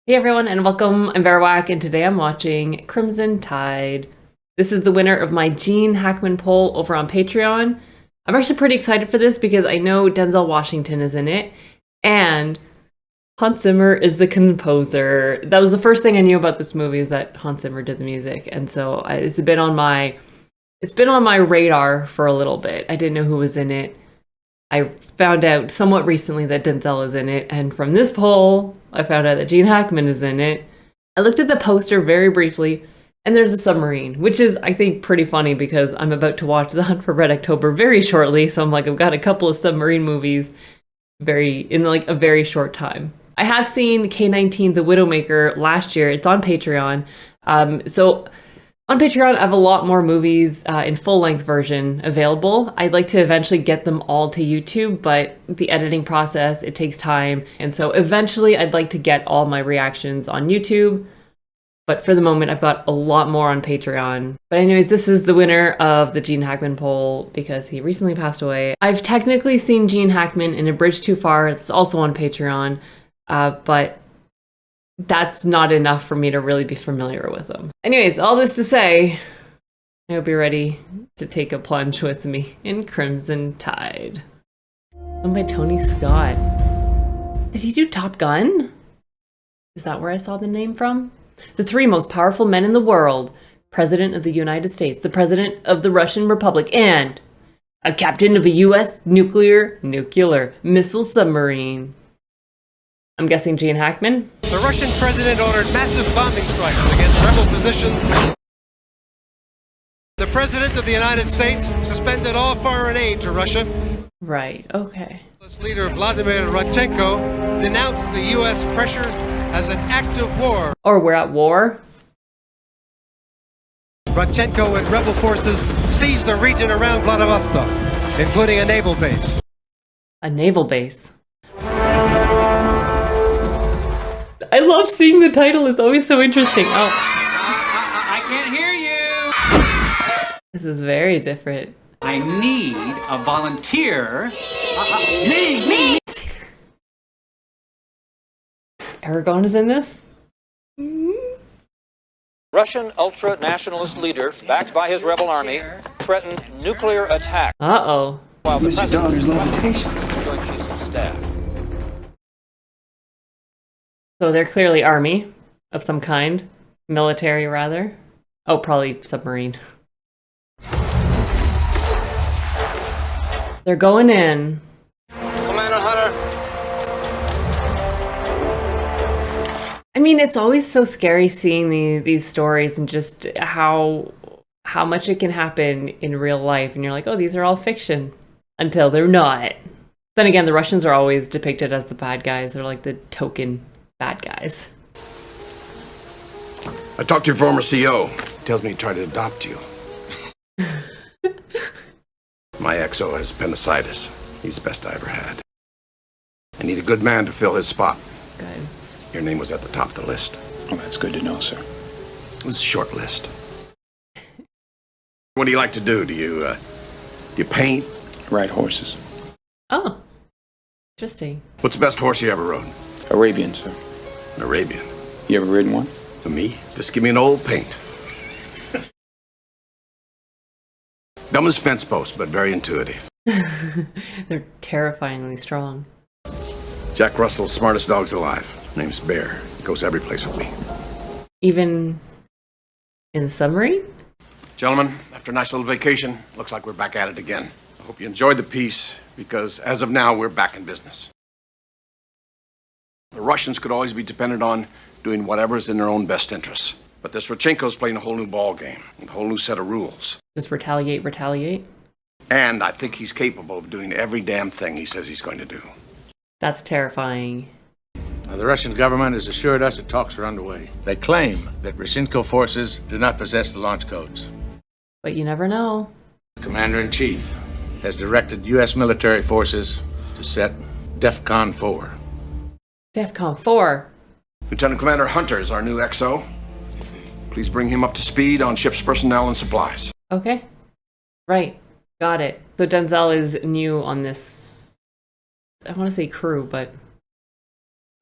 Hey everyone, and welcome. I'm Verowak, and today I'm watching Crimson Tide. This is the winner of my Gene Hackman poll over on Patreon. I'm actually pretty excited for this because I know Denzel Washington is in it, and Hans Zimmer is the composer. That was the first thing I knew about this movie, is that Hans Zimmer did the music, and so it's been on my radar for a little bit. I didn't know who was in it. I found out somewhat recently that Denzel is in it, and from this poll, I found out that Gene Hackman is in it. I looked at the poster very briefly, and there's a submarine, which is, I think, pretty funny because I'm about to watch The Hunt for Red October very shortly, so I'm like, I've got a couple of submarine movies in like a very short time. I have seen K-19 The Widowmaker last year. It's on Patreon. So on Patreon, I have a lot more movies in full-length version available. I'd like to eventually get them all to YouTube, but the editing process, it takes time. And so eventually I'd like to get all my reactions on YouTube. But for the moment, I've got a lot more on Patreon. But anyways, this is the winner of the Gene Hackman poll because he recently passed away. I've technically seen Gene Hackman in A Bridge Too Far. It's also on Patreon, but that's not enough for me to really be familiar with them. Anyways, all this to say, I hope you're ready to take a plunge with me in Crimson Tide. Done by Tony Scott. Did he do Top Gun? Is that where I saw the name from? The three most powerful men in the world: President of the United States, the President of the Russian Republic, and a captain of a U.S. nuclear missile submarine. I'm guessing Gene Hackman. The Russian president ordered massive bombing strikes against rebel positions. The president of the United States suspended all foreign aid to Russia. Right, okay. Leader Vladimir Rodchenko denounced the U.S. pressure as an act of war. Or we're at war. Rodchenko and rebel forces seized the region around Vladivostok, including a naval base. A naval base. I love seeing the title. It's always so interesting. Oh. I can't hear you. This is very different. I need a volunteer. Me. Aragon is in this? Russian ultra-nationalist leader, backed by his rebel army, threatened nuclear attack. Uh-oh. While the Mr. president Dollar's levitation. Joint Chiefs of Staff. So they're clearly army of some kind. Military, rather. Oh, probably submarine. They're going in. Commander Hunter. I mean, it's always so scary seeing these stories and just how much it can happen in real life. And you're like, oh, these are all fiction. Until they're not. Then again, the Russians are always depicted as the bad guys. They're like the token bad guys. I talked to your former CO. Tells me he tried to adopt you. My XO has appendicitis. He's the best I ever had. I need a good man to fill his spot. Good. Your name was at the top of the list. Well, that's good to know, sir. It was a short list. What do you like to do? Do you paint? Ride horses. Oh, interesting. What's the best horse you ever rode? Arabian, sir. An Arabian. You ever ridden one? For me, just give me an old paint. Dumb as fence post, but very intuitive. They're terrifyingly strong. Jack Russell's smartest dog's alive. Name's Bear. He goes every place with me. Even in the submarine? Gentlemen, after a nice little vacation, looks like we're back at it again. I hope you enjoyed the piece, because as of now, we're back in business. The Russians could always be depended on doing whatever's in their own best interests. But this Rodchenko's playing a whole new ball game, with a whole new set of rules. Just retaliate? And I think he's capable of doing every damn thing he says he's going to do. That's terrifying. The Russian government has assured us that talks are underway. They claim that Rodchenko forces do not possess the launch codes. But you never know. The Commander-in-Chief has directed U.S. military forces to set DEFCON 4. DEFCON 4. Lieutenant Commander Hunter is our new XO. Please bring him up to speed on ship's personnel and supplies. Okay. Right. Got it. So Denzel is new on this, I want to say crew, but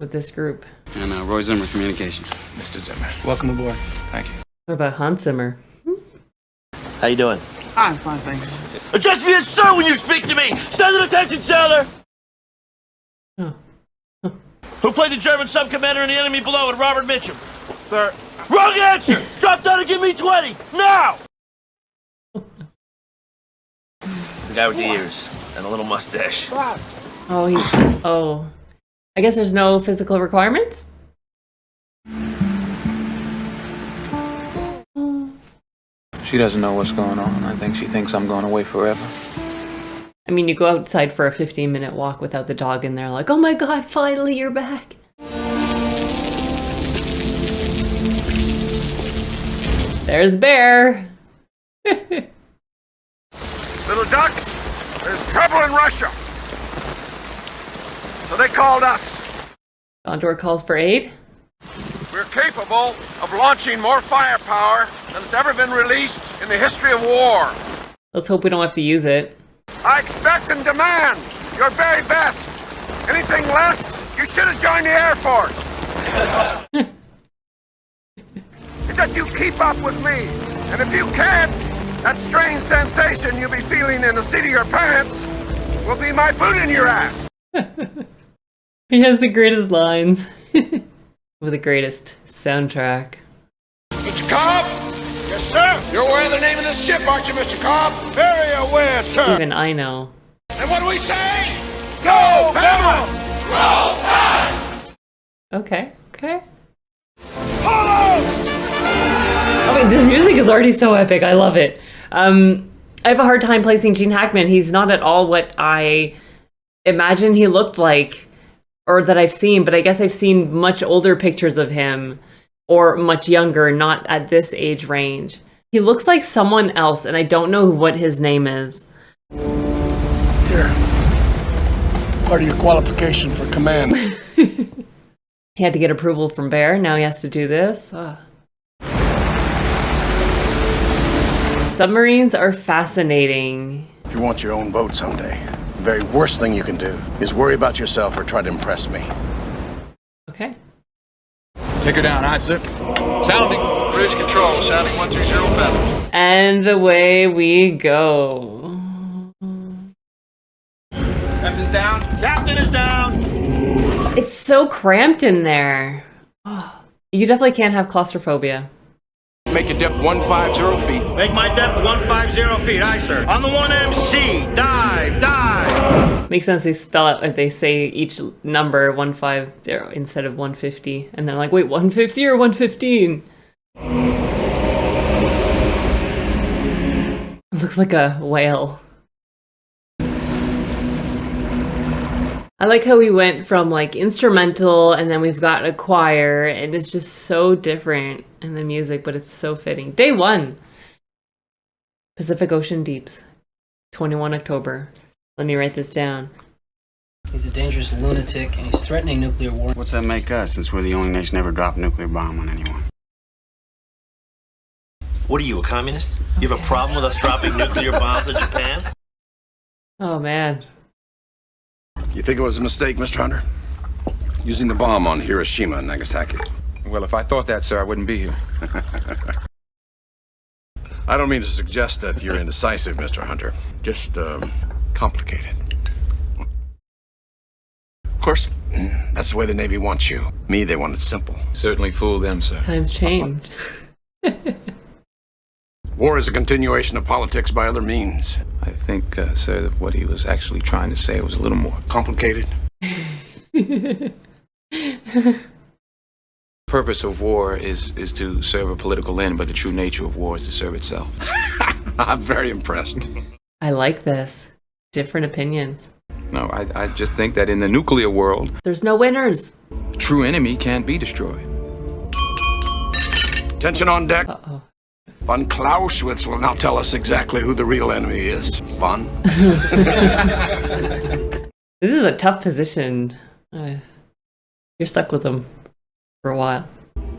with this group. And Roy Zimmer Communications. Mr. Zimmer. Welcome aboard. Thank you. What about Hans Zimmer? How you doing? I'm fine, thanks. Address me as sir when you speak to me! Stand at attention, sailor! Oh. Who played the German sub-commander in The Enemy Below with Robert Mitchum? Sir. Wrong answer! Drop down and give me 20! Now! The guy with the ears and a little mustache. Oh, oh. I guess there's no physical requirements? She doesn't know what's going on. I think she thinks I'm going away forever. I mean, you go outside for a 15-minute walk without the dog in there, like, oh my god, finally you're back. There's Bear. Little ducks, there's trouble in Russia. So they called us. Gondor calls for aid. We're capable of launching more firepower than has ever been released in the history of war. Let's hope we don't have to use it. I expect and demand your very best. Anything less, you should have joined the Air Force. Is that you keep up with me. And if you can't, that strange sensation you'll be feeling in the seat of your pants will be my boot in your ass. He has the greatest lines. With the greatest soundtrack. Mr. Cobb? Yes, sir? You're aware of the name of this ship, aren't you, Mr. Cobb? Very aware, sir. Even I know. And what do we say? Go, Bama! Roll Tide! Okay, okay. Follow! I mean, this music is already so epic. I love it. I have a hard time placing Gene Hackman. He's not at all what I imagine he looked like, or that I've seen, but I guess I've seen much older pictures of him, or much younger, not at this age range. He looks like someone else, and I don't know what his name is. Here. Part of your qualification for command. He had to get approval from Bear. Now he has to do this. Ugh. Submarines are fascinating. If you want your own boat someday, the very worst thing you can do is worry about yourself or try to impress me. Okay. Take her down, aye, sir. Sounding. Bridge control, sounding 130 fathom. And away we go. Captain's down. Captain is down! It's so cramped in there. Oh, you definitely can't have claustrophobia. Make your depth 150 feet. Make my depth 150 feet, aye, sir. On the 1MC, dive, dive! Makes sense they spell out, if they say each number 150 instead of 150. And then like, wait, 150 or 115? It looks like a whale. I like how we went from like instrumental and then we've got a choir and it's just so different in the music, but it's so fitting. Day 1. Pacific Ocean Deeps. 21 October. Let me write this down. He's a dangerous lunatic and he's threatening nuclear war. What's that make us, since we're the only nation ever dropped a nuclear bomb on anyone? What are you, a communist? You have a problem with us dropping nuclear bombs at Japan? Oh man. You think it was a mistake, Mr. Hunter? Using the bomb on Hiroshima and Nagasaki. Well, if I thought that, sir, I wouldn't be here. I don't mean to suggest that you're indecisive, Mr. Hunter. Just, complicated. Of course, that's the way the Navy wants you. Me, they want it simple. Certainly fooled them, sir. Times changed. War is a continuation of politics by other means. I think, sir, that what he was actually trying to say was a little more Complicated. purpose of war is to serve a political end, but the true nature of war is to serve itself. I'm very impressed. I like this. Different opinions. No, I just think that in the nuclear world, There's no winners. true enemy can't be destroyed. Attention on deck. Uh-oh. Von Clausewitz will now tell us exactly who the real enemy is. Von? This is a tough position. You're stuck with them for a while.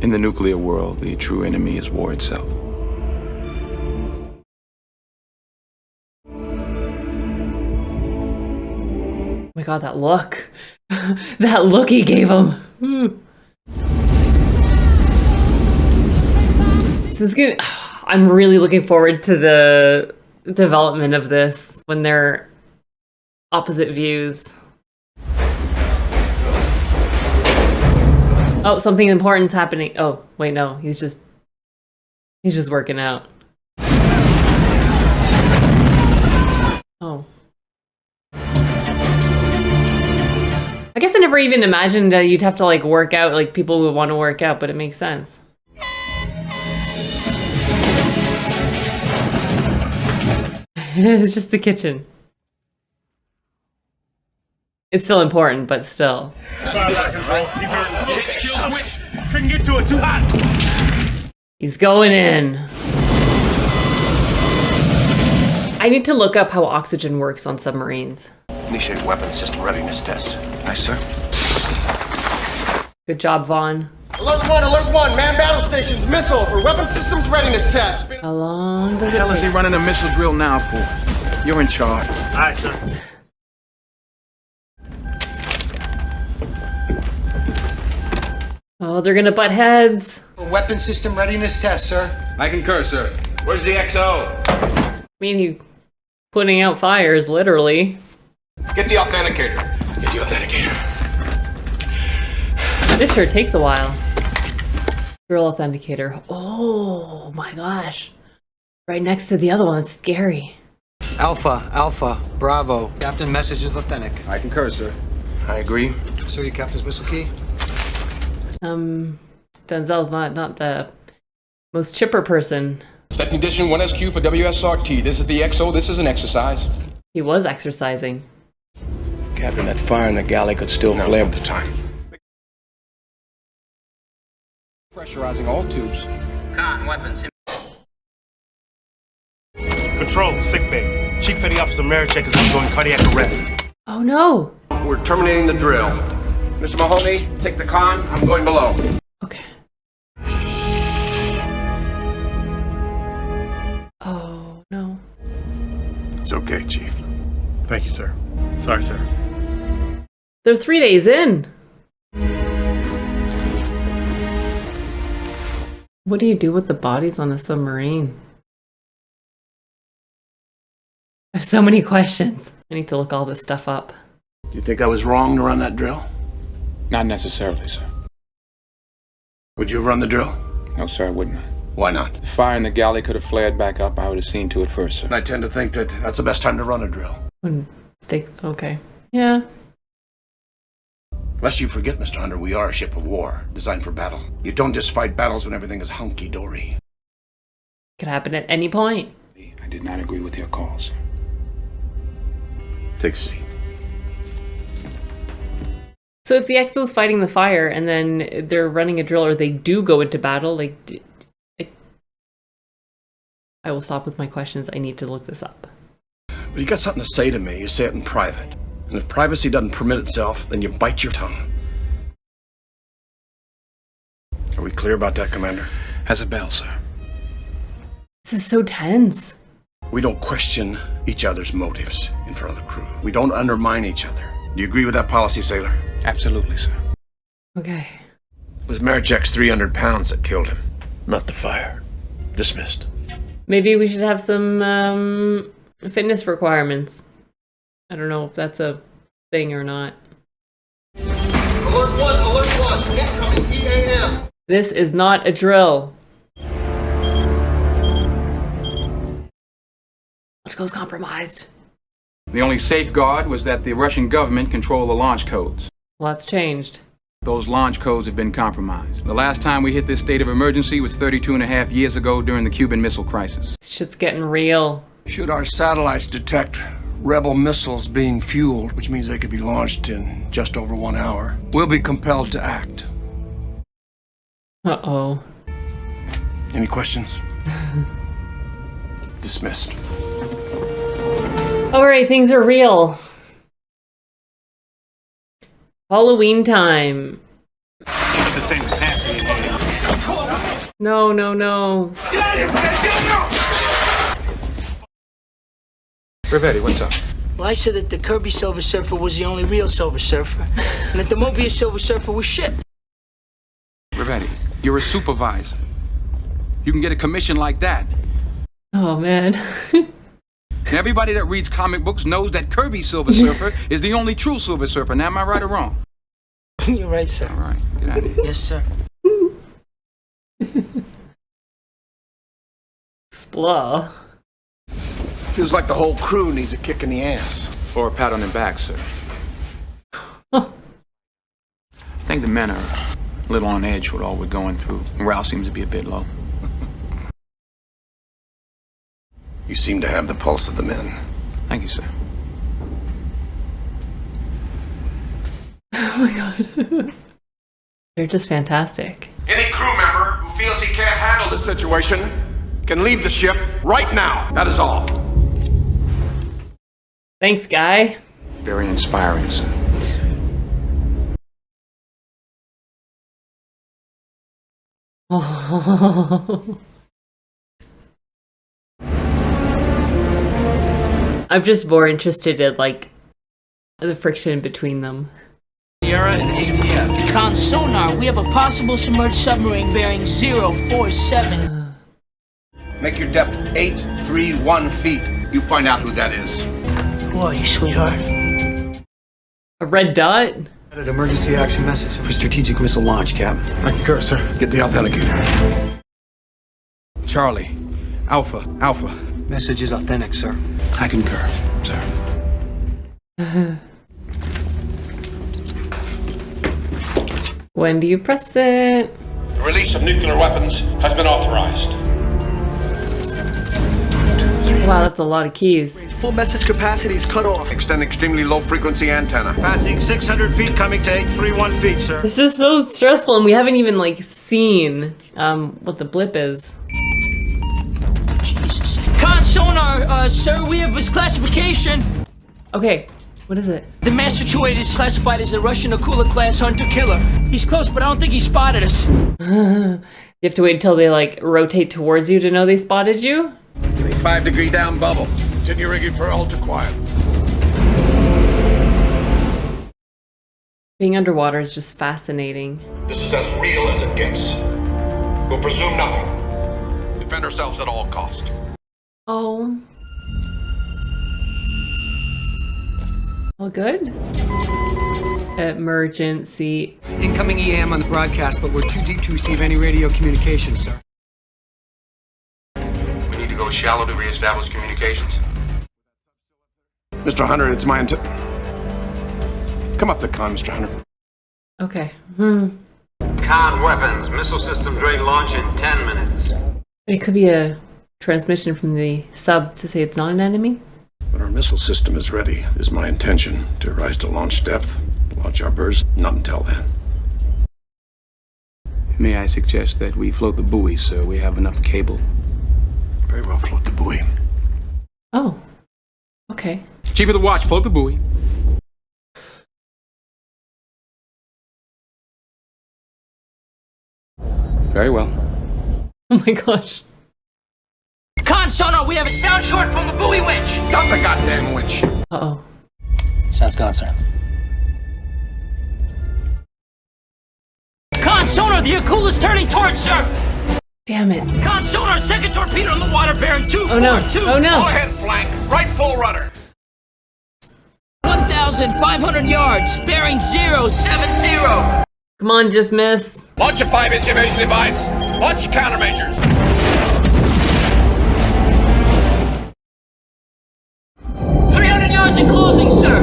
In the nuclear world, the true enemy is war itself. Oh my god, that look. That look he gave him. This is good. I'm really looking forward to the development of this when they're opposite views. Oh, something important's happening. Oh, wait, no. He's just working out. Oh. I guess I never even imagined that you'd have to like work out, like people would want to work out, but it makes sense. It's just the kitchen. It's still important, but still. Couldn't get to it, too hot. He's going in. I need to look up how oxygen works on submarines. Initiate weapon system readiness test. Aye, sir. Good job, Vaughn. Alert 1, man battle stations, missile for weapon systems readiness test. How long does it How is he take? running a missile drill now for? You're in charge. Aye, sir. Oh, they're gonna butt heads. Weapon system readiness test, sir. I concur, sir. Where's the XO? I mean, he putting out fires, literally. Get the authenticator. Get the authenticator. This sure takes a while. Drill authenticator. Oh my gosh. Right next to the other one. It's scary. Alpha, Bravo. Captain, message is authentic. I concur, sir. I agree. Sir, your captain's whistle key. Denzel's not the most chipper person. Set condition 1SQ for WSRT. This is the XO. This is an exercise. He was exercising. Captain, that fire in the galley could still flare. Now's not the time. Pressurizing all tubes. Control, sickbay. Chief Petty Officer Marichek is undergoing cardiac arrest. Oh no. We're terminating the drill. Mr. Mahoney, take the con. I'm going below. Okay. Oh no. It's okay, Chief. Thank you, sir. Sorry, sir. They're 3 days in. What do you do with the bodies on a submarine? I have so many questions. I need to look all this stuff up. Do you think I was wrong to run that drill? Not necessarily, sir. Would you have run the drill? No, sir, I would not. Why not? The fire in the galley could have flared back up. I would have seen to it first, sir. I tend to think that that's the best time to run a drill. Okay. Yeah. Lest you forget, Mr. Hunter, we are a ship of war, designed for battle. You don't just fight battles when everything is hunky-dory. Could happen at any point. I did not agree with your call, sir. Take a seat. So if the XO's fighting the fire and then they're running a drill or they do go into battle, I will stop with my questions. I need to look this up. But you got something to say to me, you say it in private. And if privacy doesn't permit itself, then you bite your tongue. Are we clear about that, Commander? Has a bell, sir. This is so tense. We don't question each other's motives in front of the crew. We don't undermine each other. Do you agree with that policy, sailor? Absolutely, sir. Okay. It was Marichek's 300 pounds that killed him, not the fire. Dismissed. Maybe we should have some fitness requirements. I don't know if that's a thing or not. Alert 1, incoming EAM. This is not a drill. Launch goes compromised. The only safeguard was that the Russian government controlled the launch codes. Well, that's changed. Those launch codes have been compromised. The last time we hit this state of emergency was 32.5 years ago during the Cuban Missile Crisis. Shit's getting real. Should our satellites detect rebel missiles being fueled, which means they could be launched in just over 1 hour, we'll be compelled to act. Uh-oh. Any questions? Dismissed. All right, things are real. Halloween time. It's the same capacity. No, no, no. Rivetti, what's up? Well, I said that the Kirby Silver Surfer was the only real Silver Surfer, and that the Mobius Silver Surfer was shit. Revetti, you're a supervisor. You can get a commission like that. Oh, man. Now, everybody that reads comic books knows that Kirby's Silver Surfer is the only true Silver Surfer. Now, am I right or wrong? You're right, sir. All right, get out of here. Yes, sir. Splah. Feels like the whole crew needs a kick in the ass. Or a pat on the back, sir. I think the men are a little on edge with all we're going through. Morale seems to be a bit low. You seem to have the pulse of the men. Thank you, sir. Oh my god. They're just fantastic. Any crew member who feels he can't handle the situation can leave the ship right now. That is all. Thanks, guy. Very inspiring, sir. Oh. I'm just more interested in, like, the friction between them. Sierra and ATF. Con sonar, we have a possible submerged submarine bearing 047. Make your depth 831 feet. You find out who that is. Who are you, sweetheart? A red dot? An emergency action message for strategic missile launch, Cap. I concur, sir. Get the authenticator. Charlie. Alpha. Message is authentic, sir. I concur, sir. When do you press it? The release of nuclear weapons has been authorized. Wow, that's a lot of keys. Full message capacity is cut off. Extend extremely low frequency antenna. Passing 600 feet, coming to 831 feet, sir. This is so stressful, and we haven't even, like, seen what the blip is. Jesus. Con sonar, sir, we have his classification. Okay, what is it? The Master 2-8 is classified as a Russian Akula class hunter killer. He's close, but I don't think he spotted us. You have to wait until they, like, rotate towards you to know they spotted you? Give me 5-degree down bubble. Continue rigging for ultra quiet. Being underwater is just fascinating. This is as real as it gets. We'll presume nothing. Defend ourselves at all cost. Oh. All good? Emergency. Incoming EAM on the broadcast, but we're too deep to receive any radio communication, sir. We need to go shallow to reestablish communications. Mr. Hunter, it's my Come up the con, Mr. Hunter. Okay. Con weapons. Missile systems ready to launch in 10 minutes. It could be a transmission from the sub to say it's not an enemy. When our missile system is ready, it is my intention to rise to launch depth, launch our burst, not until then. May I suggest that we float the buoy, sir? We have enough cable. Very well, float the buoy. Oh. Okay. Chief of the watch, float the buoy. Very well. Oh my gosh. Con sonar, we have a sound short from the buoy winch. Stop the goddamn winch. Uh-oh. Sounds gone, sir. Con sonar, the Akula's turning towards, sir. Damn it. Con sonar, second torpedo in the water bearing 242. Oh no. Oh no. Go ahead, flank. Right full rudder. 1,500 yards, bearing 070. Come on, just miss. Launch a 5-inch evasion device. Launch your countermeasures. 300 yards in closing, sir.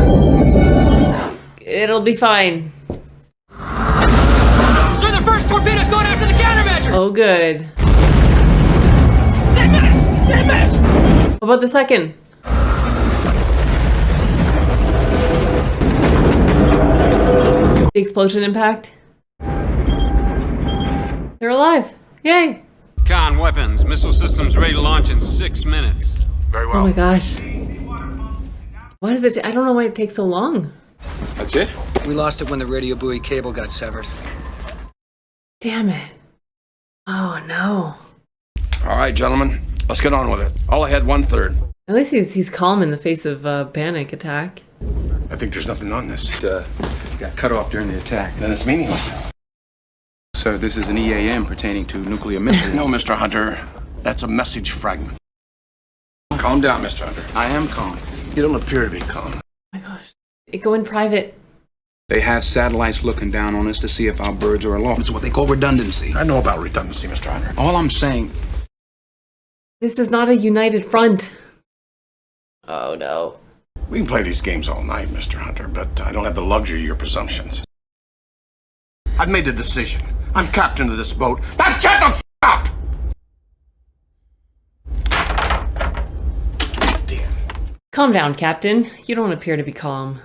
It'll be fine. Sir, the first torpedo's going after the countermeasure. Oh, good. They missed. They missed. What about the second? The explosion impact? They're alive. Yay. Con weapons. Missile systems ready to launch in 6 minutes. Very well. Oh my gosh. Why does it? I don't know why it takes so long. That's it? We lost it when the radio buoy cable got severed. Damn it. Oh no. All right, gentlemen. Let's get on with it. All ahead, 1/3. At least he's calm in the face of a panic attack. I think there's nothing on this. Got cut off during the attack. Then it's meaningless. Sir, this is an EAM pertaining to nuclear missiles. No, Mr. Hunter. That's a message fragment. Calm down, Mr. Hunter. I am calm. You don't appear to be calm. Oh my gosh. Go in private. They have satellites looking down on us to see if our birds are aloft. It's what they call redundancy. I know about redundancy, Mr. Hunter. All I'm saying... This is not a united front. Oh no. We can play these games all night, Mr. Hunter, but I don't have the luxury of your presumptions. I've made a decision. I'm captain of this boat. Now shut the f*** up! Calm down, Captain. You don't appear to be calm.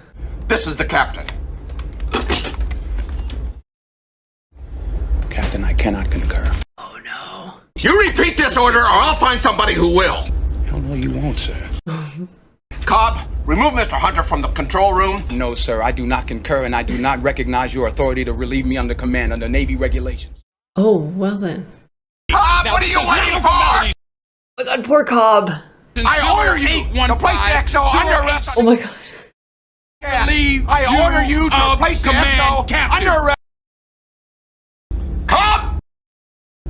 This is the captain. Captain, I cannot concur. Oh no. You repeat this order or I'll find somebody who will. Hell no, you won't, sir. Cobb, remove Mr. Hunter from the control room. No, sir, I do not concur, and I do not recognize your authority to relieve me under command under Navy regulations. Oh, well then. Cobb, what are you waiting for? Oh my god, poor Cobb. I order you to place the XO under arrest. Oh my god. I order you to place the XO under arrest. Cobb!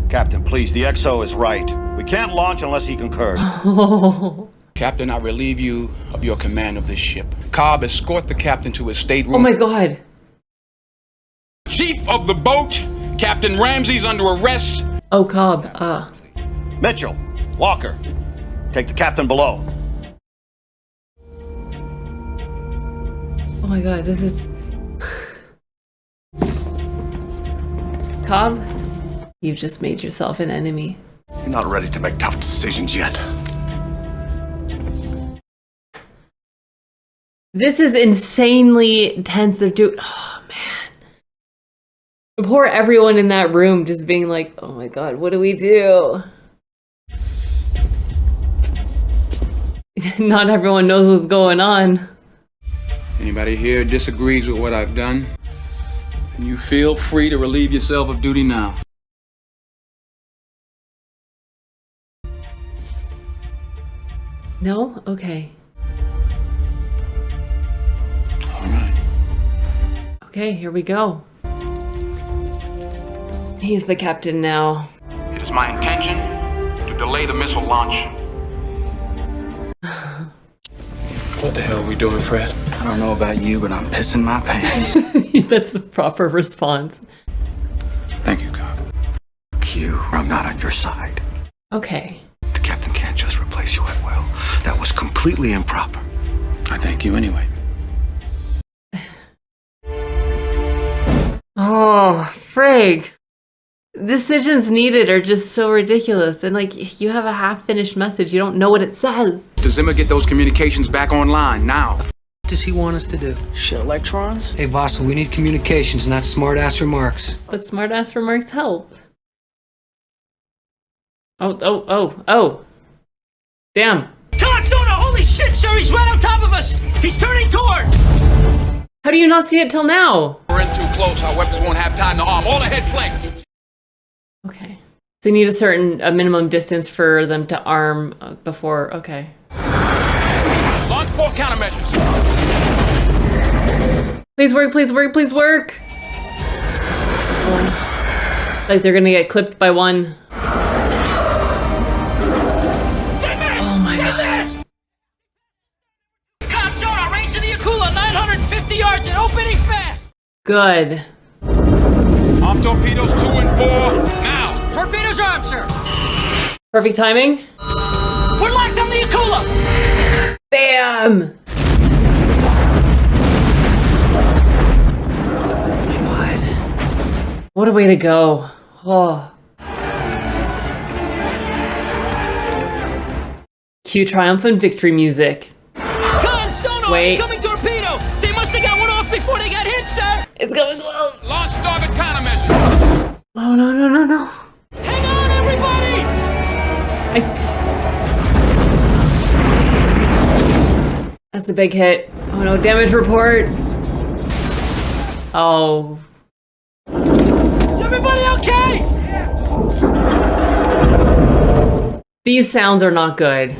Captain, please, the XO is right. We can't launch unless he concurs. Captain, I relieve you of your command of this ship. Cobb, escort the captain to his stateroom. Oh my god. Chief of the boat, Captain Ramsey's under arrest. Oh, Cobb, Mitchell, Walker, take the captain below. Oh my god, this is... Cobb, you've just made yourself an enemy. You're not ready to make tough decisions yet. This is insanely tense. They're doing... Oh, man. Poor everyone in that room just being like, oh my god, what do we do? Not everyone knows what's going on. Anybody here disagrees with what I've done? And you feel free to relieve yourself of duty now. No? Okay. Okay, here we go. He's the captain now. It is my intention to delay the missile launch. What the hell are we doing, Fred? I don't know about you, but I'm pissing my pants. That's the proper response. Thank you, Cobb. Q, I'm not on your side. Okay. The captain can't just replace you at will. That was completely improper. I thank you anyway. Oh, frig. Decisions needed are just so ridiculous. And like, you have a half-finished message. You don't know what it says. Does Zimmer get those communications back online now? What does he want us to do? Shit electrons? Hey, Vossel, we need communications, not smart-ass remarks. But smart-ass remarks help. Oh. Damn. Consona, holy shit, sir, he's right on top of us! He's turning toward! How do you not see it till now? We're in too close, our weapons won't have time to arm. All ahead flank! Okay. So you need a minimum distance for them to arm before, okay. Launch 4 countermeasures. Please work, please work, please work! Like they're gonna get clipped by one. Oh my god. Consona, range of the Akula, 950 yards and opening fast! Good. Arm torpedoes 2 and 4, now! Torpedoes armed, sir! Perfect timing. We're locked on the Akula! Bam! Oh my god. What a way to go. Oh. Cue triumphant victory music. Consona, wait. Incoming torpedo! They must have got one off before they got hit, sir! It's going close. Launch starboard countermeasures. Oh no. Hang on, everybody! That's a big hit. Oh no, damage report. Oh. Is everybody okay? These sounds are not good.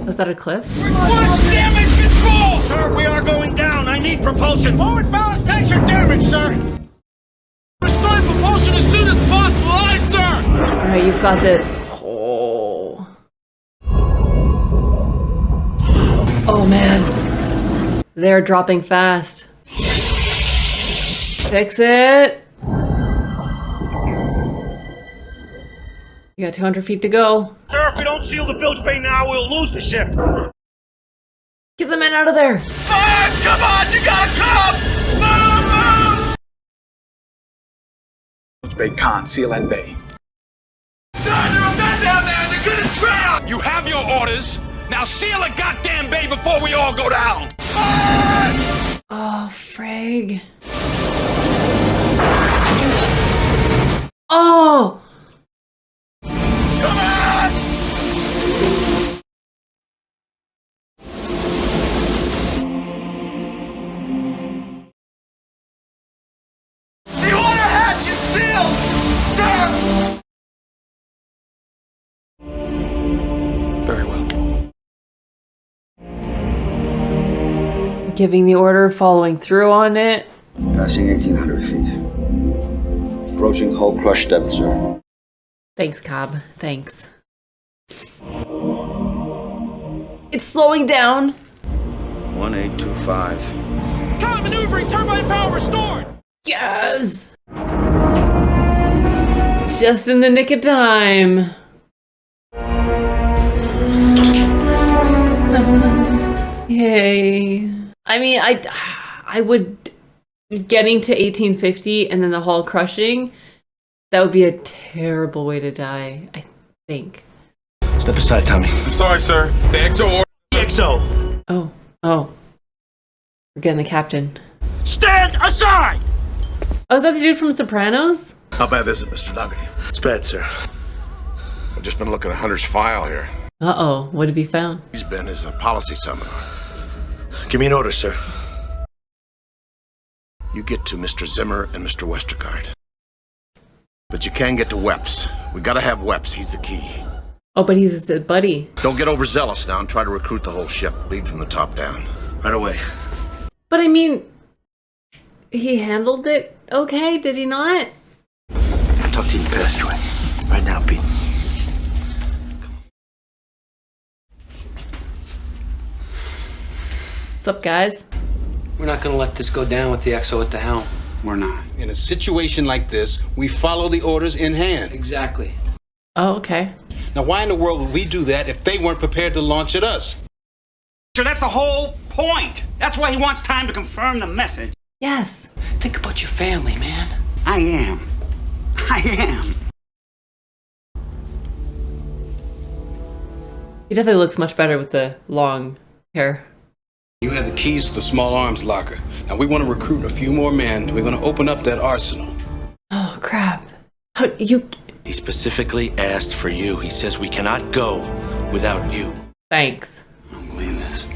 Was that a clip? Damage control! Sir, we are going down. I need propulsion. Forward ballast tanks are damaged, sir. Alright, you've got the... Oh. Oh, man. They're dropping fast. Fix it. You got 200 feet to go. Sir, if we don't seal the bilge bay now, we'll lose the ship. Get the men out of there. Come on, you gotta come! Move! Bilge bay, Khan, seal that bay. Sir, there are men down there, they're gonna drown! You have your orders. Now seal a goddamn bay before we all go down. Oh, frag. Oh! Come on! The order hatch is sealed, sir! Very well. Giving the order, following through on it. Passing 1,800 feet. Approaching hull crush depth, sir. Thanks, Cobb. Thanks. It's slowing down. 1825. Counter maneuvering, turbine power restored! Yes! Just in the nick of time. Yay. I mean, I would... Getting to 1850 and then the hull crushing, that would be a terrible way to die, I think. Step aside, Tommy. I'm sorry, sir. The XO order. XO! Oh. We're getting the captain. Stand aside! Oh, is that the dude from Sopranos? How bad is it, Mr. Dougherty? It's bad, sir. I've just been looking at Hunter's file here. Uh-oh, what have you found? He's been as a policy seminar. Give me an order, sir. You get to Mr. Zimmer and Mr. Westergaard. But you can get to Weps. We gotta have Weps, he's the key. Oh, but he's a buddy. Don't get overzealous now and try to recruit the whole ship. Lead from the top down. Right away. But I mean, he handled it okay, did he not? I'll talk to you in the passageway. Right now, Pete. What's up, guys? We're not gonna let this go down with the XO at the helm. We're not. In a situation like this, we follow the orders in hand. Exactly. Oh, okay. Now, why in the world would we do that if they weren't prepared to launch at us? Sir, that's the whole point. That's why he wants time to confirm the message. Yes. Think about your family, man. I am. He definitely looks much better with the long hair. You have the keys to the small arms locker. Now, we want to recruit a few more men, and we're going to open up that arsenal. Oh, crap. How you... He specifically asked for you. He says we cannot go without you. Thanks. I don't believe this.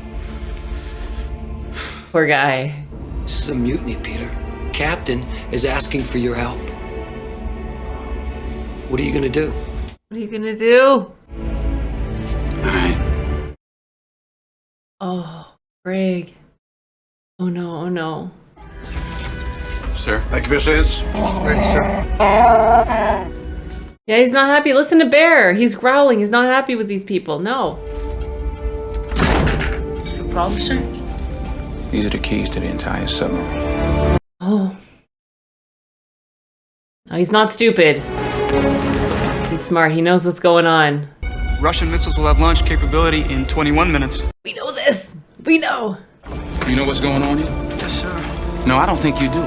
Poor guy. This is a mutiny, Peter. Captain is asking for your help. What are you gonna do? What are you gonna do? All right. Oh, Greg. Oh no. Sir. Thank you, Mr. Hintz. Ready, sir. Yeah, he's not happy. Listen to Bear. He's growling. He's not happy with these people. No. No problem, sir? These are the keys to the entire submarine. Oh. No, he's not stupid. He's smart. He knows what's going on. Russian missiles will have launch capability in 21 minutes. We know this. We know. You know what's going on here? Yes, sir. No, I don't think you do.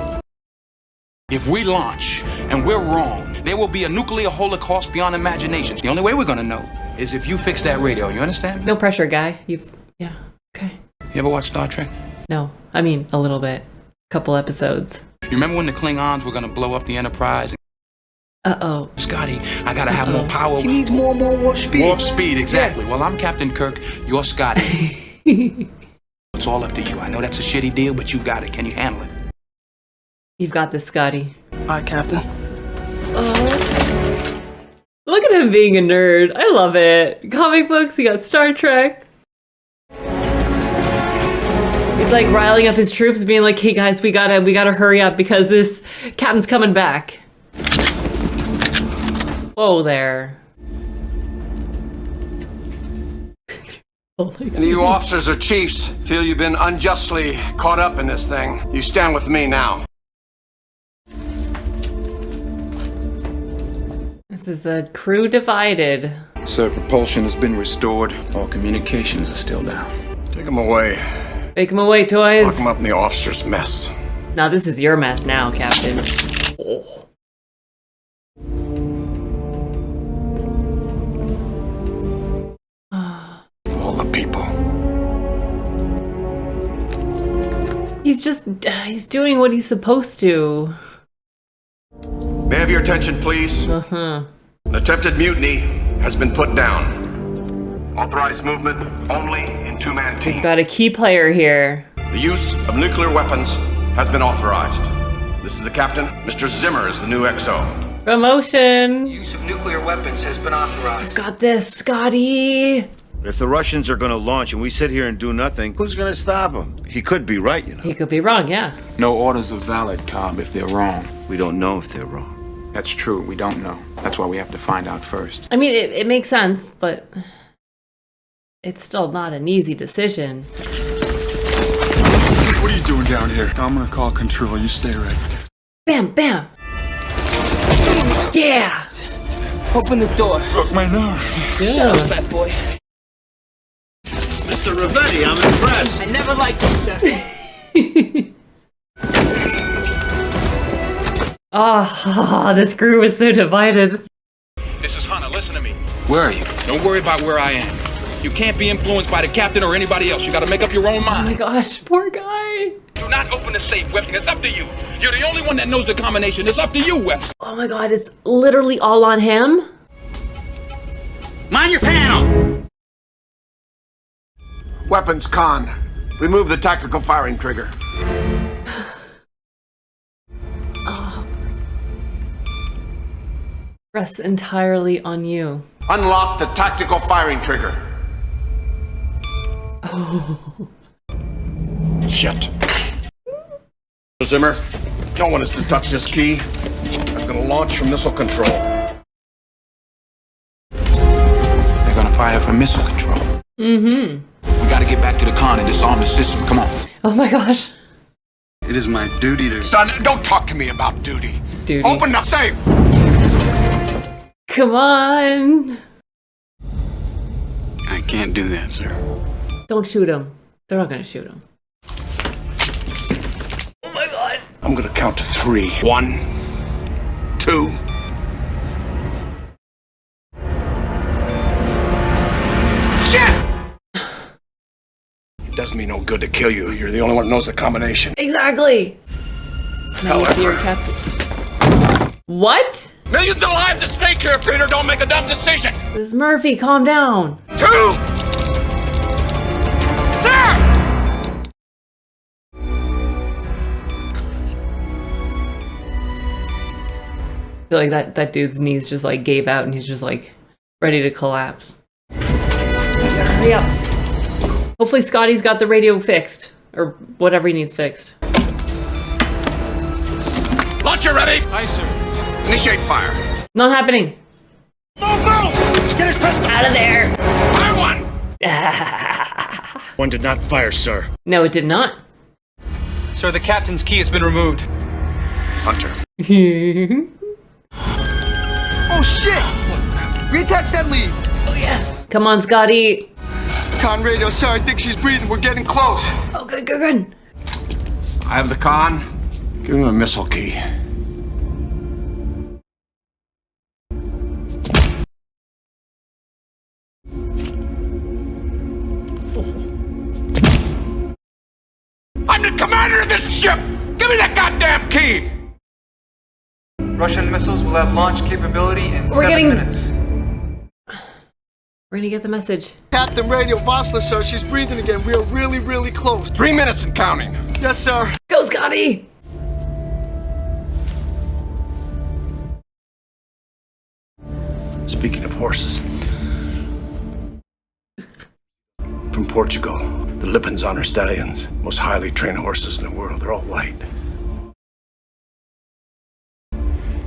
If we launch and we're wrong, there will be a nuclear holocaust beyond imagination. The only way we're gonna know is if you fix that radio. You understand? No pressure, guy. Yeah. Okay. You ever watch Star Trek? No. I mean, a little bit. Couple episodes. You remember when the Klingons were gonna blow up the Enterprise? Uh-oh. Scotty, I gotta have more power. He needs more warp speed. Warp speed, exactly. Yeah. Well, I'm Captain Kirk. You're Scotty. It's all up to you. I know that's a shitty deal, but you got it. Can you handle it? You've got this, Scotty. Aye, Captain. Oh. Look at him being a nerd. I love it. Comic books, he got Star Trek. He's like riling up his troops, being like, hey guys, we gotta hurry up because this captain's coming back. Whoa there. Any of you officers or chiefs feel you've been unjustly caught up in this thing, you stand with me now. This is a crew divided. Sir, propulsion has been restored. All communications are still down. Take them away. Take them away, toys. Lock them up in the officer's mess. Now this is your mess now, Captain. Oh. All the people. He's doing what he's supposed to. May I have your attention, please? Uh-huh. An attempted mutiny has been put down. Authorized movement only in two-man team. We've got a key player here. The use of nuclear weapons has been authorized. This is the captain. Mr. Zimmer is the new XO. Promotion. Use of nuclear weapons has been authorized. I've got this, Scotty. If the Russians are going to launch and we sit here and do nothing, who's going to stop them? He could be right, you know. He could be wrong, yeah. No orders are valid, Cobb, if they're wrong. We don't know if they're wrong. That's true, we don't know. That's why we have to find out first. I mean, it makes sense, but it's still not an easy decision. What are you doing down here? I'm gonna call control. You stay ready. Bam, bam. Yeah. Open the door. Broke my nose. Yeah. Shut up, fat boy. Mr. Ravetti, I'm impressed. I never liked you, sir. Oh, this crew was so divided. This is Hunter, listen to me. Where are you? Don't worry about where I am. You can't be influenced by the captain or anybody else. You gotta make up your own mind. Oh my gosh, poor guy. Do not open the safe, Webster. It's up to you. You're the only one that knows the combination. It's up to you, Webster. Oh my god, it's literally all on him? Mind your panel! Weapons con. Remove the tactical firing trigger. Oh. Rests entirely on you. Unlock the tactical firing trigger. Oh. Shit. Zimmer, no one is to touch this key. I'm gonna launch from missile control. They're gonna fire from missile control. Mm-hmm. We gotta get back to the con and disarm the system. Come on. Oh my gosh. It is my duty to... Son, don't talk to me about duty. Duty. Open the safe! Come on. I can't do that, sir. Don't shoot him. They're not gonna shoot him. Oh my god. I'm gonna count to 3. 1, 2. Shit! It does me no good to kill you. You're the only one that knows the combination. Exactly. Now you see your captain. What? Millions of lives at stake here, Peter. Don't make a dumb decision. This is Murphy. Calm down. 2! Sir! I feel like that dude's knees just like gave out and he's just like ready to collapse. Hurry up. Hopefully Scotty's got the radio fixed or whatever he needs fixed. Launcher ready? Aye, sir. Initiate fire. Not happening. Move, move! Get his pistol! Out of there! Fire one! One did not fire, sir. No, it did not. Sir, the captain's key has been removed. Hunter. Oh shit! Reattach that lead! Oh yeah. Come on, Scotty. Con radio, sir, I think she's breathing. We're getting close. Oh, good, good, good. I have the con. Give him a missile key. I'm the commander of this ship! Give me that goddamn key! Russian missiles will have launch capability in 7 minutes. We're gonna get the message. Captain Radio, Vossler, sir, she's breathing again. We are really, really close. 3 minutes and counting. Yes, sir. Go, Scotty! Speaking of horses, from Portugal, the Lippinzahner stallions, most highly trained horses in the world. They're all white.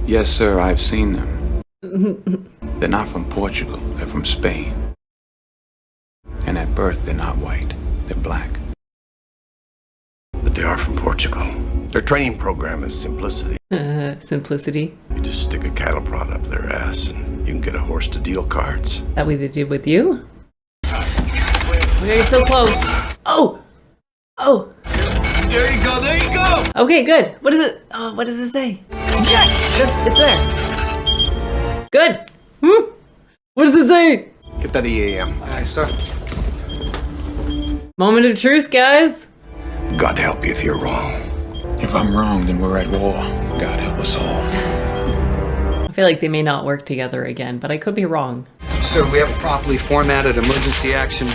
Yes, sir, I've seen them. They're not from Portugal. They're from Spain. And at birth, they're not white. They're black. But they are from Portugal. Their training program is simplicity. Simplicity. You just stick a cattle prod up their ass and you can get a horse to deal cards. That way they did with you? Okay, you're so close. Oh! Oh! There you go, there you go! Okay, good. What is it? Oh, what does it say? Yes! It's there. Good. What does it say? Get that EAM. Aye, sir. Moment of truth, guys. God help you if you're wrong. If I'm wrong, then we're at war. God help us all. I feel like they may not work together again, but I could be wrong. Sir, we have a properly formatted emergency action.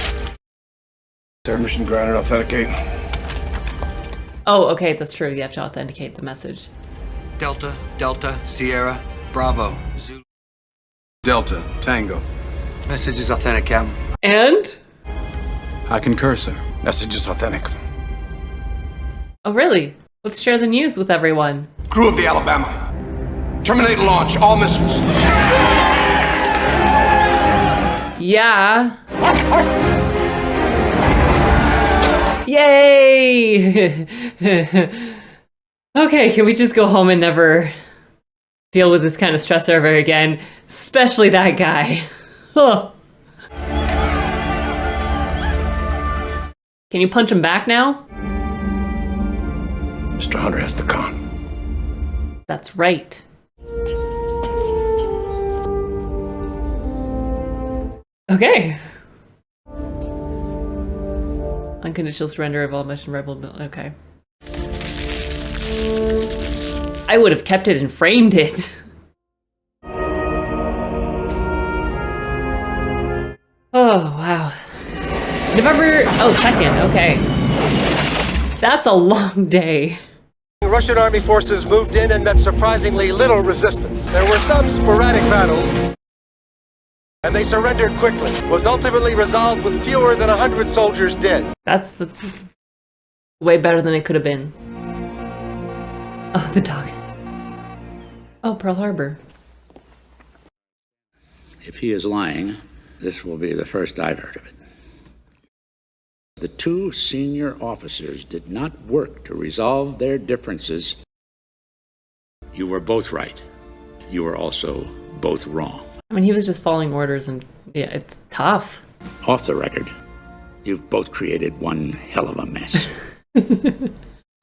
Mission granted, authenticate. Oh, okay, that's true. You have to authenticate the message. Delta, Delta, Sierra, Bravo, Zulu. Delta, Tango. Message is authentic, Captain. And? I concur, sir. Message is authentic. Oh, really? Let's share the news with everyone. Crew of the Alabama. Terminate launch, all missiles. Yeah. Yay! Okay, can we just go home and never deal with this kind of stress ever again? Especially that guy. Oh. Can you punch him back now? Mr. Hunter has the con. That's right. Okay. Unconditional surrender of all mission rebel. Okay. I would have kept it and framed it. Oh, wow. November 2nd. Okay. That's a long day. Russian army forces moved in and met surprisingly little resistance. There were some sporadic battles, and they surrendered quickly. Was ultimately resolved with fewer than 100 soldiers dead. That's way better than it could have been. Oh, the dog. Oh, Pearl Harbor. If he is lying, this will be the first I've heard of it. The two senior officers did not work to resolve their differences. You were both right. You were also both wrong. I mean, he was just following orders, and yeah, it's tough. Off the record, you've both created one hell of a mess.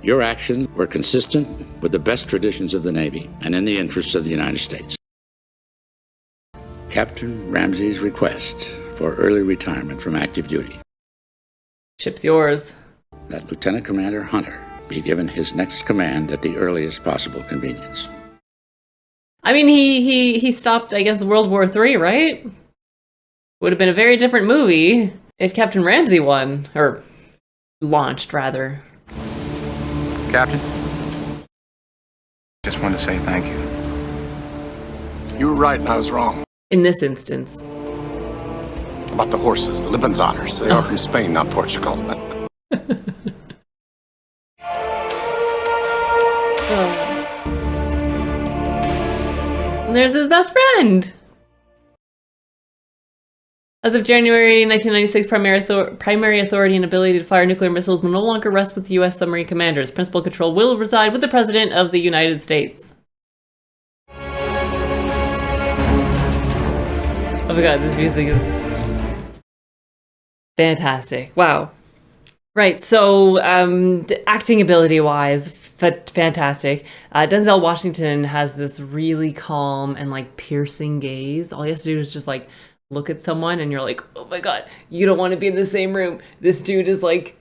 Your actions were consistent with the best traditions of the Navy and in the interests of the United States. Captain Ramsey's request for early retirement from active duty. Ship's yours. That Lieutenant Commander Hunter be given his next command at the earliest possible convenience. I mean, he stopped, I guess, World War III, right? Would have been a very different movie if Captain Ramsey won, or launched, rather. Captain, just wanted to say thank you. You were right and I was wrong. In this instance. About the horses, the Lippensonners. They are from Spain, not Portugal. And there's his best friend. As of January 1996, primary authority and ability to fire nuclear missiles will no longer rest with U.S. submarine commanders. Principal control will reside with the President of the United States. Oh my god, this music is just fantastic. Wow. Right, so acting ability-wise, fantastic. Denzel Washington has this really calm and like piercing gaze. All he has to do is just like look at someone and you're like, oh my god, you don't want to be in the same room. This dude is like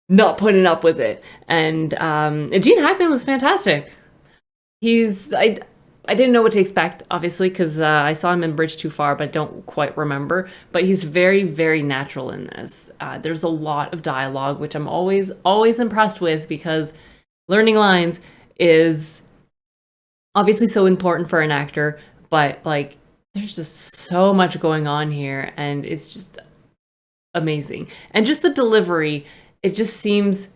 not putting up with it. And Gene Hackman was fantastic. I didn't know what to expect, obviously, because I saw him in Bridge Too Far, but I don't quite remember. But he's very, very natural in this. There's a lot of dialogue, which I'm always impressed with, because learning lines is obviously so important for an actor. But like, there's just so much going on here, and it's just amazing. And just the delivery, it just seems,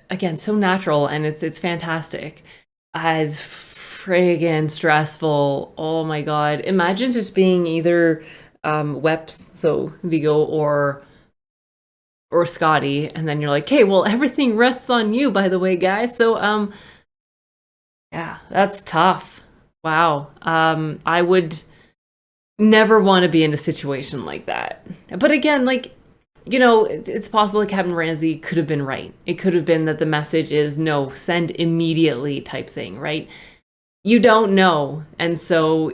again, so natural, and it's fantastic. friggin' stressful. Oh my god. Imagine just being either Weps, so Vigo, or Scotty, and then you're like, hey, well, everything rests on you, by the way, guys. So yeah, that's tough. Wow. I would never want to be in a situation like that. But again, like, you know, it's possible that Captain Ramsey could have been right. It could have been that the message is no, send immediately type thing, right? You don't know. And so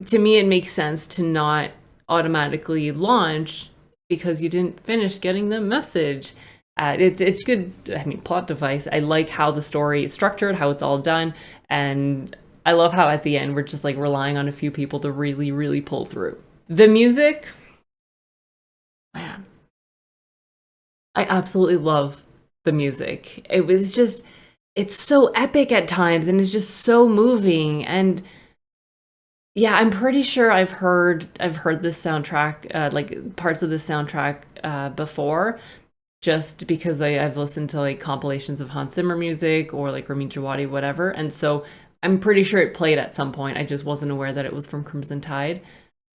to me, it makes sense to not automatically launch because you didn't finish getting the message. It's good, I mean, plot device. I like how the story is structured, how it's all done. And I love how at the end, we're just like relying on a few people to really, really pull through. The music, man, I absolutely love the music. It was just, it's so epic at times and it's just so moving. And yeah, I'm pretty sure I've heard this soundtrack, like parts of the soundtrack before, just because I've listened to like compilations of Hans Zimmer music or like Ramin Djawadi, whatever. And so I'm pretty sure it played at some point. I just wasn't aware that it was from Crimson Tide,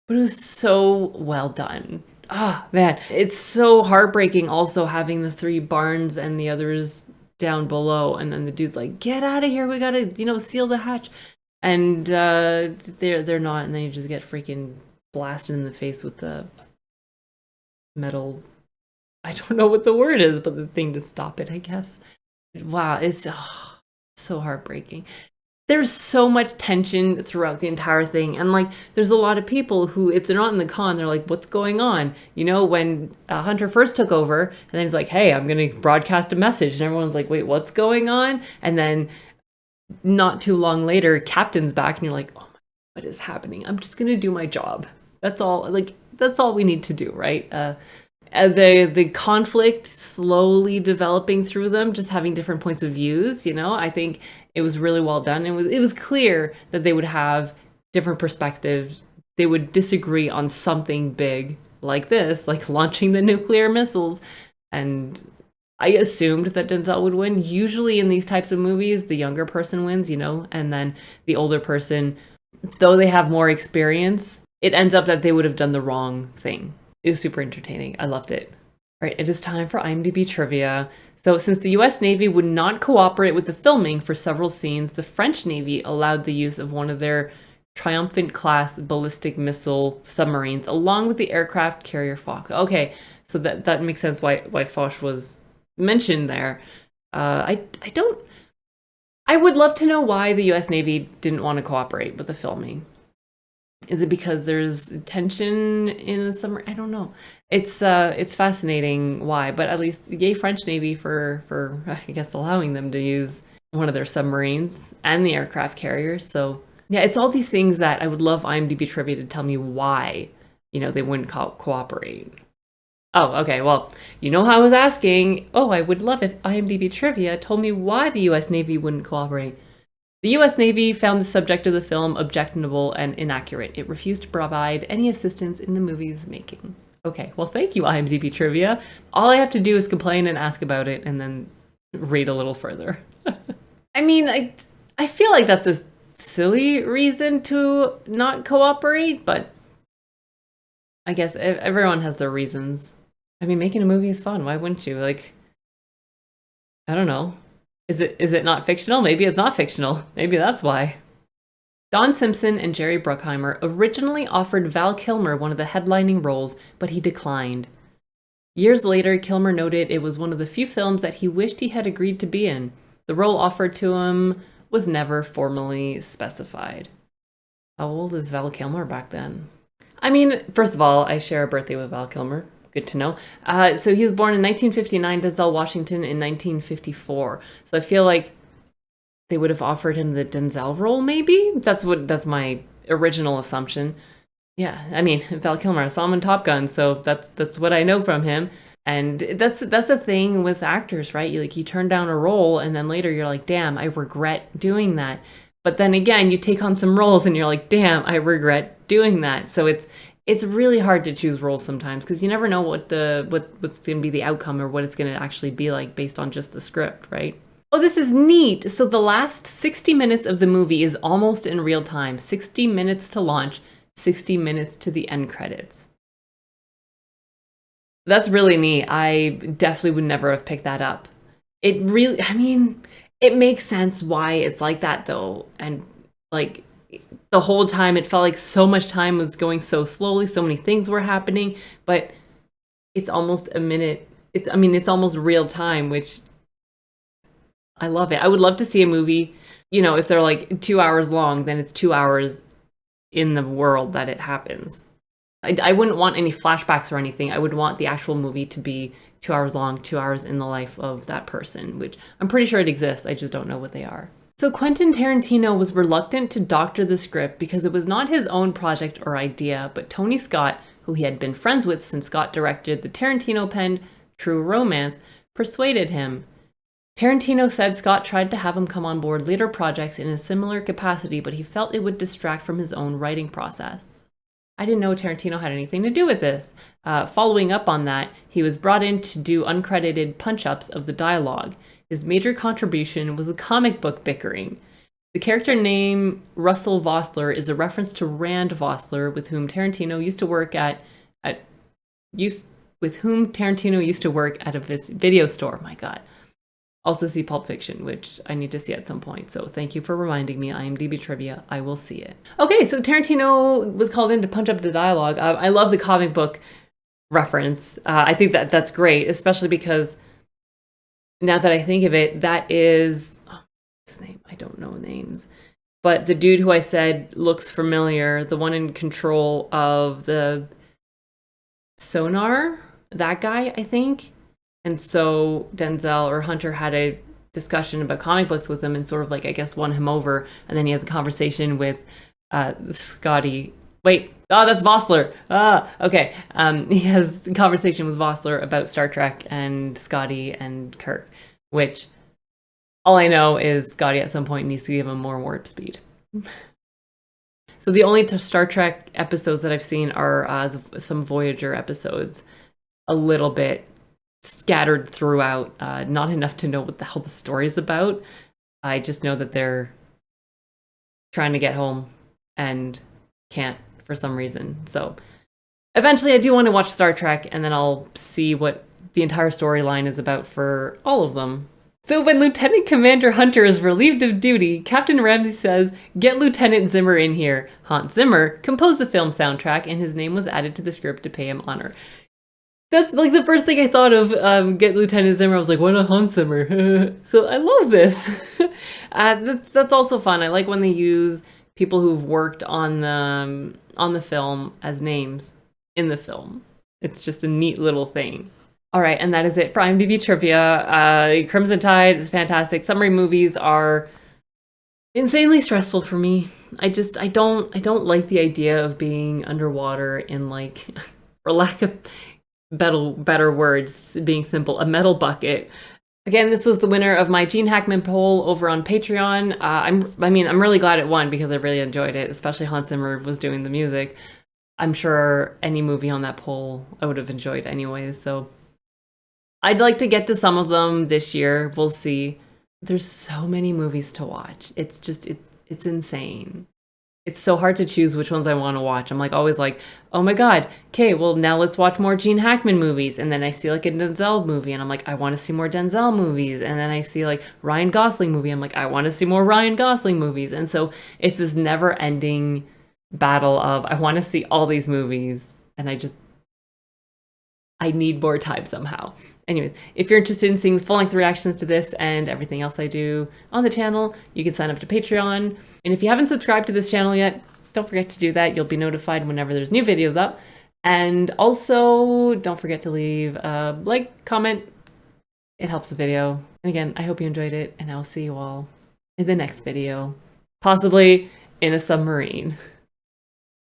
but it was so well done. Ah, man, it's so heartbreaking also having the three Barnes and the others down below. And then the dude's like, get out of here. We got to, you know, seal the hatch. And they're not. And then you just get freaking blasted in the face with the metal. I don't know what the word is, but the thing to stop it, I guess. Wow, it's so heartbreaking. There's so much tension throughout the entire thing. And like, there's a lot of people who, if they're not in the con, they're like, what's going on? You know, when Hunter first took over, and then he's like, hey, I'm going to broadcast a message. And everyone's like, wait, what's going on? And then not too long later, Captain's back, and you're like, oh my, what is happening? I'm just going to do my job. That's all. Like, that's all we need to do, right? The conflict slowly developing through them, just having different points of views, you know, I think it was really well done. It was clear that they would have different perspectives. They would disagree on something big like this, like launching the nuclear missiles. And I assumed that Denzel would win. Usually in these types of movies, the younger person wins, you know, and then the older person, though they have more experience, it ends up that they would have done the wrong thing. It was super entertaining. I loved it. All right, it is time for IMDb trivia. So since the US Navy would not cooperate with the filming for several scenes, the French Navy allowed the use of one of their Triomphant-class ballistic missile submarines, along with the aircraft carrier Foch. Okay, so that makes sense why Foch was mentioned there. I would love to know why the US Navy didn't want to cooperate with the filming. Is it because there's tension in a submarine? I don't know. It's fascinating why, but at least yay French Navy for I guess allowing them to use one of their submarines and the aircraft carriers. So yeah, it's all these things that I would love IMDb trivia to tell me why, you know, they wouldn't cooperate. Oh, okay. Well, you know how I was asking. Oh, I would love if IMDb trivia told me why the US Navy wouldn't cooperate. The US Navy found the subject of the film objectionable and inaccurate. It refused to provide any assistance in the movie's making. Okay, well, thank you, IMDb trivia. All I have to do is complain and ask about it and then read a little further. I mean, I feel like that's a silly reason to not cooperate, but I guess everyone has their reasons. I mean, making a movie is fun. Why wouldn't you? Like, I don't know. Is it not fictional? Maybe it's not fictional. Maybe that's why. Don Simpson and Jerry Bruckheimer originally offered Val Kilmer one of the headlining roles, but he declined. Years later, Kilmer noted it was one of the few films that he wished he had agreed to be in. The role offered to him was never formally specified. How old is Val Kilmer back then? I mean, first of all, I share a birthday with Val Kilmer. Good to know. So he was born in 1959, Denzel Washington in 1954. So I feel like they would have offered him the Denzel role, maybe? That's my original assumption. Yeah, I mean, Val Kilmer, I saw him in Top Gun, so that's what I know from him. And that's the thing with actors, right? You turn down a role, and then later you're like, damn, I regret doing that. But then again, you take on some roles, and you're like, damn, I regret doing that. So it's really hard to choose roles sometimes because you never know what's going to be the outcome or what it's going to actually be like based on just the script, right? Oh, this is neat. So the last 60 minutes of the movie is almost in real time. 60 minutes to launch, 60 minutes to the end credits. That's really neat. I definitely would never have picked that up. It really, I mean, it makes sense why it's like that though. And like the whole time it felt like so much time was going so slowly, so many things were happening, but it's almost a minute. It's almost real time, which I love it. I would love to see a movie, you know, if they're like 2 hours long, then it's 2 hours in the world that it happens. I wouldn't want any flashbacks or anything. I would want the actual movie to be 2 hours long, 2 hours in the life of that person, which I'm pretty sure it exists. I just don't know what they are. So Quentin Tarantino was reluctant to doctor the script because it was not his own project or idea, but Tony Scott, who he had been friends with since Scott directed the Tarantino-penned True Romance, persuaded him. Tarantino said Scott tried to have him come on board later projects in a similar capacity, but he felt it would distract from his own writing process. I didn't know Tarantino had anything to do with this. Following up on that, he was brought in to do uncredited punch-ups of the dialogue. His major contribution was the comic book bickering. The character name Russell Vossler is a reference to Rand Vossler, with whom Tarantino used to work at a video store. My God. Also see Pulp Fiction, which I need to see at some point. So thank you for reminding me. IMDb trivia. I will see it. Okay, so Tarantino was called in to punch up the dialogue. I love the comic book reference. I think that's great, especially because now that I think of it, that is... Oh, what's his name? I don't know names. But the dude who I said looks familiar, the one in control of the sonar, that guy, I think. And so Denzel or Hunter had a discussion about comic books with him and sort of like, I guess, won him over. And then he has a conversation with Scotty. Wait, oh, that's Vossler. Okay. He has a conversation with Vossler about Star Trek and Scotty and Kirk, which all I know is Scotty at some point needs to give him more warp speed. So the only Star Trek episodes that I've seen are some Voyager episodes, a little bit scattered throughout, not enough to know what the hell the story is about. I just know that they're trying to get home and can't for some reason. So eventually I do want to watch Star Trek, and then I'll see what the entire storyline is about for all of them. So when Lieutenant Commander Hunter is relieved of duty, Captain Ramsey says, "Get Lieutenant Zimmer in here." Hans Zimmer composed the film soundtrack, and his name was added to the script to pay him honor. That's like the first thing I thought of, get Lieutenant Zimmer. I was like, why not Hans Zimmer? So I love this. That's also fun. I like when they use people who've worked on the film as names in the film. It's just a neat little thing. All right, and that is it for IMDb trivia. Crimson Tide is fantastic. Summary movies are insanely stressful for me. I don't like the idea of being underwater in, like, for lack of better words, being simple, a metal bucket. Again, this was the winner of my Gene Hackman poll over on Patreon. I'm really glad it won because I really enjoyed it, especially Hans Zimmer was doing the music. I'm sure any movie on that poll I would have enjoyed anyways, so I'd like to get to some of them this year. We'll see. There's so many movies to watch. It's just, it's insane. It's so hard to choose which ones I want to watch. I'm like always like, oh my God, okay, well now let's watch more Gene Hackman movies. And then I see like a Denzel movie and I'm like, I want to see more Denzel movies. And then I see like Ryan Gosling movie. I'm like, I want to see more Ryan Gosling movies. And so it's this never ending battle of, I want to see all these movies. And I need more time somehow. Anyways, if you're interested in seeing full-length reactions to this and everything else I do on the channel, you can sign up to Patreon. And if you haven't subscribed to this channel yet, don't forget to do that. You'll be notified whenever there's new videos up. And also, don't forget to leave a like, comment. It helps the video. And again, I hope you enjoyed it, and I'll see you all in the next video. Possibly in a submarine.